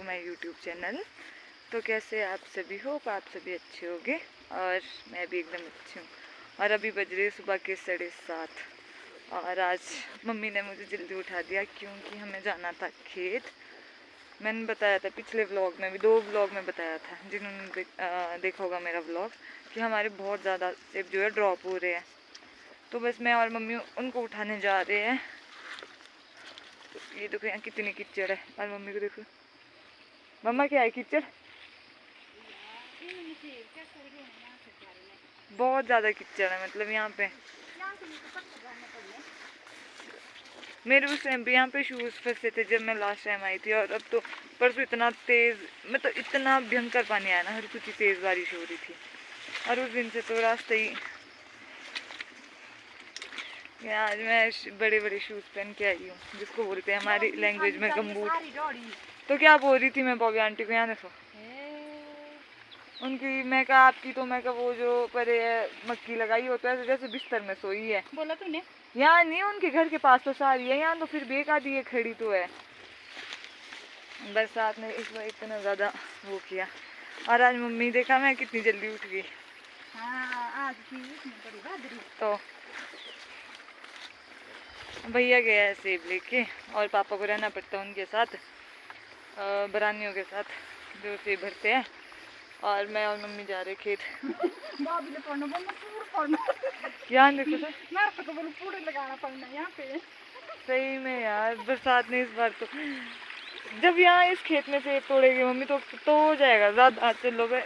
To my YouTube channel. तो कैसे आप सभी हो, आप सभी अच्छे होंगे और मैं भी एकदम अच्छी हूँ। और अभी बज रहे सुबह के 7:30 और आज मम्मी ने मुझे जल्दी उठा दिया क्योंकि हमें जाना था खेत। मैंने बताया था पिछले व्लॉग में भी, 2 व्लॉग में बताया था, जिन्होंने देखा होगा मेरा व्लॉग, कि हमारे बहुत ज़्यादा सेब जो है ड्रॉप हो रहे हैं। तो बस मैं और मम्मी उनको उठाने जा रहे हैं। ये देखो यहाँ कितनी कीचड़ है और मम्मी को देखो। मम्मा क्या है कीचड़? बहुत ज़्यादा कीचड़ है, मतलब यहाँ पे मेरे उस टाइम पे यहाँ पे शूज़ फंसे थे जब मैं लास्ट टाइम आई थी। और अब तो परसों इतना तेज़, मतलब इतना भयंकर पानी आया ना, हर कुछ ही तेज़ बारिश हो रही थी। और उस दिन से तो रास्ते ही, आज मैं बड़े बड़े शूज़ पहन के आई हूँ, जिसको बोलते हैं हमारी लैंग्वेज में गम्बूट। तो क्या बोल रही थी मैं बॉबी आंटी को, यहाँ देखो उनकी, मैं कहा आपकी, तो मैं कहा वो जो परे मक्की लगाई हो तो ऐसे जैसे बिस्तर में सोई है। बोला तूने? यहाँ नहीं, उनके घर के पास तो सारी है, यहाँ तो फिर भी एक आधी है खड़ी तो है। बरसात ने इस बार इतना ज़्यादा वो किया। और आज मम्मी देखा मैं कितनी जल्दी उठ गई। हाँ, आज की बड़ी बहादुरी। तो भैया गया है सेब लेके और पापा को रहना पड़ता है उनके साथ, बरानियों के साथ जो सेब भरते हैं। और मैं और मम्मी जा रहे खेत। यहाँ देखो तो पूरे लगाना पड़ना यहाँ पे। सही में यार, बरसात ने इस बार तो, जब यहाँ इस खेत में सेब तोड़ेगी मम्मी तो हो जाएगा ज़्यादा। आज चलो गए।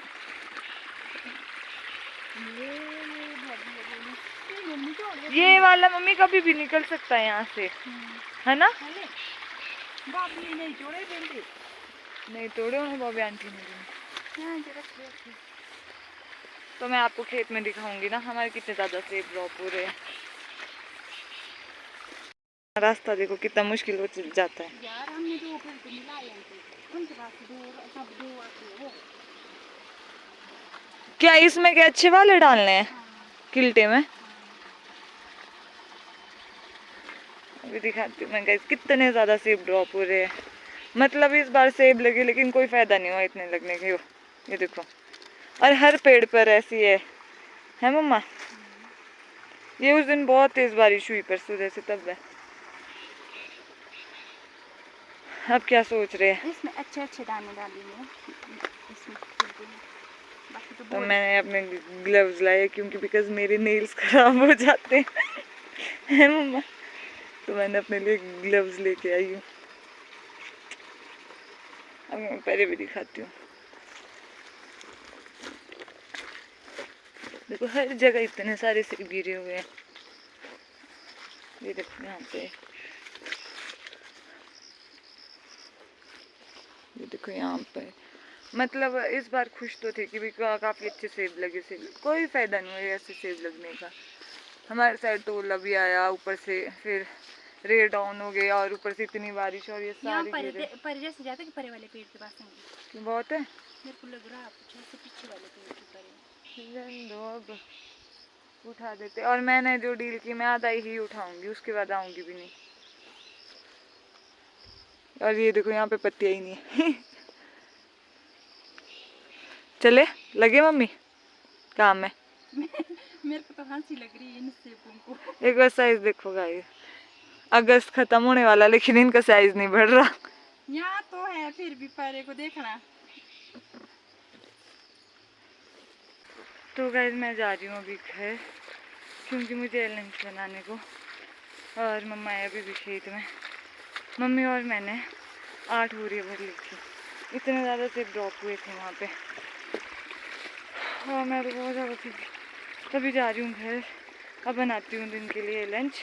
ये वाला मम्मी कभी भी निकल सकता है यहाँ से, है ना? नहीं तोड़े उन्हें बॉबी आंटी ने। तो मैं आपको खेत में दिखाऊंगी ना हमारे कितने ज़्यादा सेब ड्रॉप हो रहे हैं। रास्ता देखो कितना मुश्किल हो जाता है यार, हमने जो मिलाए उनके पास दो। क्या इसमें क्या अच्छे वाले डालने हैं? किल्टे में अभी दिखाती हूँ मैं गाइस, कितने ज़्यादा सेब ड्रॉप हो रहे हैं। मतलब इस बार सेब लगे लेकिन कोई फ़ायदा नहीं हुआ इतने लगने के। ये देखो, और हर पेड़ पर ऐसी है मम्मा। ये उस दिन बहुत तेज़ बारिश हुई परसों जैसे, तब है। अब क्या सोच रहे हैं? इसमें अच्छे अच्छे दाने डालेंगे इसमें। तो मैंने अपने ग्लव्स लाए क्योंकि बिकॉज मेरे नेल्स खराब हो जाते हैं मम्मा, तो मैंने अपने लिए ग्लव्स लेके आई हूँ। अब मैं पहले भी दिखाती हूँ। देखो हर जगह इतने सारे सेब गिरे हुए हैं। ये देखो यहाँ पे, ये देखो यहाँ पे। मतलब इस बार खुश तो थे कि भी काफ़ी अच्छे सेब लगे। सेब कोई फ़ायदा नहीं हुआ ऐसे सेब लगने का। हमारे साइड तो ओला भी आया, ऊपर से फिर रेड डाउन हो गया और ऊपर से इतनी बारिश और ये सारी पर जैसे जाते कि परे वाले पेड़ के पास होंगे। बहुत है, मेरे को लग रहा है कुछ ऐसे पीछे वाले पेड़ के परे। दो अब उठा देते। और मैंने जो डील की मैं आधा ही उठाऊंगी, उसके बाद आऊंगी भी नहीं। और ये देखो यहाँ पे पत्तियां ही नहीं है चले लगे मम्मी काम में। मेरे को तो हंसी लग रही है इन सेबों को। एक बार साइज देखो गाइस, अगस्त खत्म होने वाला लेकिन इनका साइज नहीं बढ़ रहा। यहाँ तो है फिर भी परे को देखना। तो गाइस मैं जा रही हूँ अभी घर क्योंकि मुझे लंच बनाने को। और मम्मा है अभी भी खेत में। मम्मी और मैंने 8 बोरियाँ भर ली थी, इतने ज़्यादा सेब ड्रॉप हुए थे वहाँ पे। और मैं तो बहुत ज़्यादा थी, तभी जा रही हूँ घर। अब बनाती हूँ दिन के लिए लंच।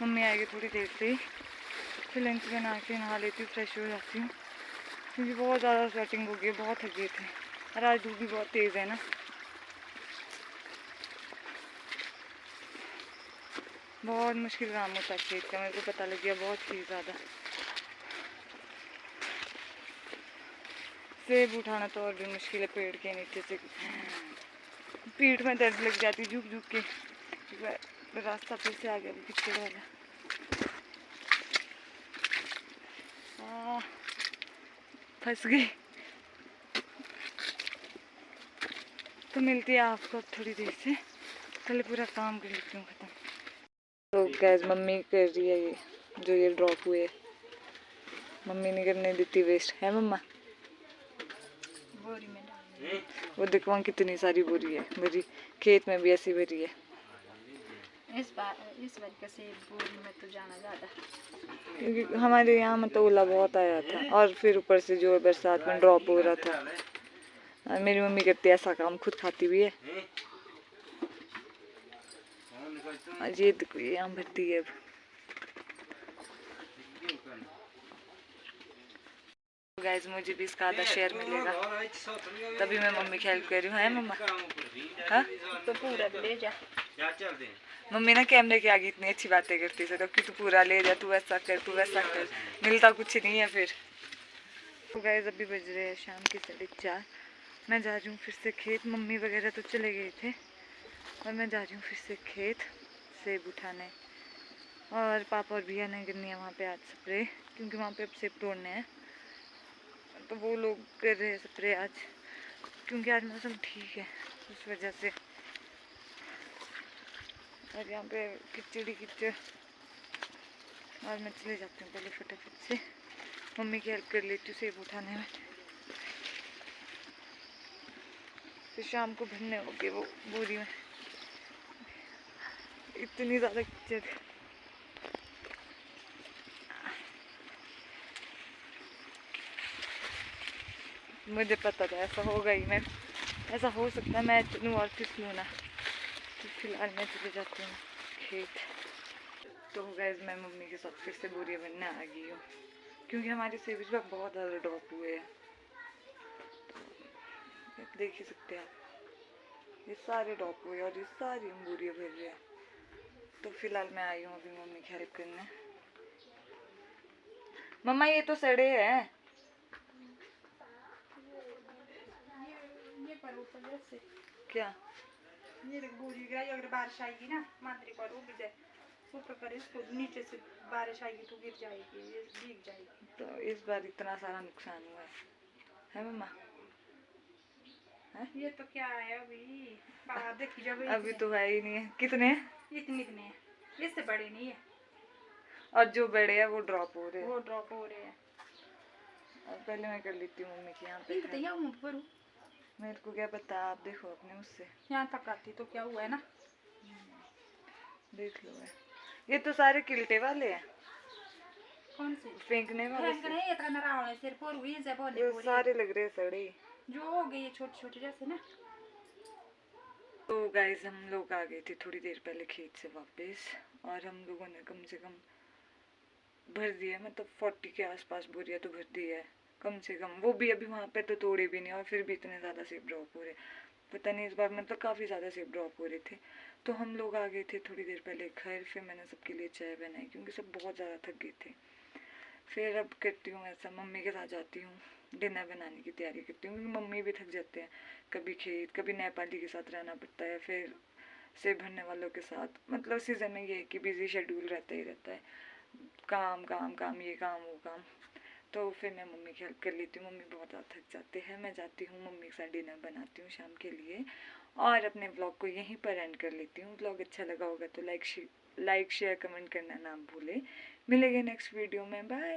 मम्मी आएगी थोड़ी देर से ही, फिर लंच बना के नहा लेती हूँ, फ्रेश हो जाती हूँ क्योंकि बहुत ज़्यादा स्वेटिंग हो गई, बहुत थक गए थे। और आज धूप भी बहुत तेज़ है ना। बहुत मुश्किल काम होता है खेत का, मेरे को पता लग गया बहुत ही ज़्यादा। सेब उठाना तो और भी मुश्किल है पेड़ के नीचे से, पीठ में दर्द लग जाती झुक झुक के। रास्ता फिर से आ गया पिछले वाला। फंस गई। तो मिलती है आपको अब थोड़ी देर से, पहले पूरा काम कर लेती हूँ खत्म। तो गैस मम्मी कर रही है ये जो ये ड्रॉप हुए, मम्मी ने करने देती वेस्ट है मम्मा। बोरी में डाल वो देखो वहाँ कितनी सारी बोरी है भरी, खेत में भी ऐसी भरी है। इस बार से बोरी में तो जाना ज़्यादा, क्योंकि हमारे यहाँ में तो ओला बहुत आया था और फिर ऊपर से जो बरसात में ड्रॉप हो रहा था। और मेरी मम्मी करती है ऐसा काम, खुद खाती भी है। और ये देखो ये यहाँ भरती है अब। गाइस मुझे भी इसका आधा शेयर मिलेगा, तभी मैं मम्मी की हेल्प कर रही हूँ। है मम्मा? हाँ तो पूरा ले जा। मम्मी ना कैमरे के आगे इतनी अच्छी बातें करती है, तो कि तू पूरा ले जा, तू ऐसा कर, तू वैसा कर, मिलता कुछ नहीं है फिर। तो गाइस अभी बज रहे हैं शाम के 4:30। मैं जा रही हूँ फिर से खेत। मम्मी वगैरह तो चले गए थे और मैं जा रही हूँ फिर से खेत सेब उठाने। और पापा और भैया ने करनी है वहाँ पे आज स्प्रे, क्योंकि वहाँ पे अब सेब तोड़ने हैं, तो वो लोग कर रहे हैं स्प्रे आज, क्योंकि आज मौसम ठीक है उस वजह से। और यहाँ पे किचड़ी कीचड़। और मैं चले जाती हूँ पहले फटाफट से, मम्मी की हेल्प कर लेती हूँ सेब उठाने में, फिर शाम को भरने होंगे वो बोरी में। इतनी ज़्यादा कीचड़। मुझे पता था ऐसा होगा ही, मैं ऐसा हो सकता है मैं चलूँ और फिसलूँ ना। तो फिलहाल मैं चले जाती हूँ खेत। तो गाइस मैं मम्मी के साथ फिर से बोरियां बनने आ गई हूँ, क्योंकि हमारे सेब पर बहुत ज़्यादा ड्रॉप हुए हैं। तो देख ही सकते हैं आप, ये सारे ड्रॉप हुए और ये सारी हम बोरियां भर रहे हैं। तो फिलहाल मैं आई हूँ अभी मम्मी की हेल्प करने। मम्मा ये तो सड़े हैं। ये पर ऊपर से क्या? ये बोरी गिराई, अगर बारिश आएगी ना मांदरी पर उग जाए, ऊपर पर इसको नीचे से बारिश आएगी तो गिर जाएगी, ये भीग जाएगी। तो इस बार इतना सारा नुकसान हुआ है मम्मा? ये तो क्या है अभी बाहर देखी जब अभी तो है ही नहीं है। कितने हैं? इतने हैं, इससे बड़े नहीं है। और जो बड़े हैं वो ड्रॉप हो रहे हैं। वो ड्रॉप हो रहे हैं। और पहले मैं कर लेती हूँ मम्मी के यहाँ पे। बताइए ऊपर, मेरे को क्या पता, आप देखो अपने उससे। यहाँ तक आती तो क्या हुआ है ना, देख लो है। ये तो सारे किल्टे वाले हैं। कौन से फेंकने वाले से। ये तो नरावने सिर पर हुई से बोले ये सारे लग रहे हैं सड़े जो हो गए छोटे छोटे जैसे ना। तो गाइस हम लोग आ गए थे थोड़ी देर पहले खेत से वापस, और हम लोगों ने कम से कम भर दिया, मतलब 40 के आसपास बोरिया तो भर दी है कम से कम। वो भी अभी वहाँ पे तो तोड़े भी नहीं, और फिर भी इतने ज़्यादा सेब ड्रॉप हो रहे, पता नहीं इस बार मतलब काफ़ी ज़्यादा सेब ड्रॉप हो रहे थे। तो हम लोग आ गए थे थोड़ी देर पहले घर। फिर मैंने सबके लिए चाय बनाई, क्योंकि सब बहुत ज़्यादा थक गए थे। फिर अब करती हूँ ऐसा, मम्मी के साथ जाती हूँ डिनर बनाने की तैयारी करती हूँ, क्योंकि मम्मी भी थक जाते हैं। कभी खेत, कभी नेपाली के साथ रहना पड़ता है, फिर सेब भरने वालों के साथ। मतलब सीज़न में ये है कि बिजी शेड्यूल रहता ही रहता है, काम काम काम, ये काम वो काम। तो फिर मैं मम्मी की हेल्प कर लेती हूँ। मम्मी बहुत ज़्यादा थक जाते हैं। मैं जाती हूँ मम्मी के साथ डिनर बनाती हूँ शाम के लिए, और अपने ब्लॉग को यहीं पर एंड कर लेती हूँ। ब्लॉग अच्छा लगा होगा तो लाइक शेयर कमेंट करना ना भूले। मिलेंगे नेक्स्ट वीडियो में, बाय।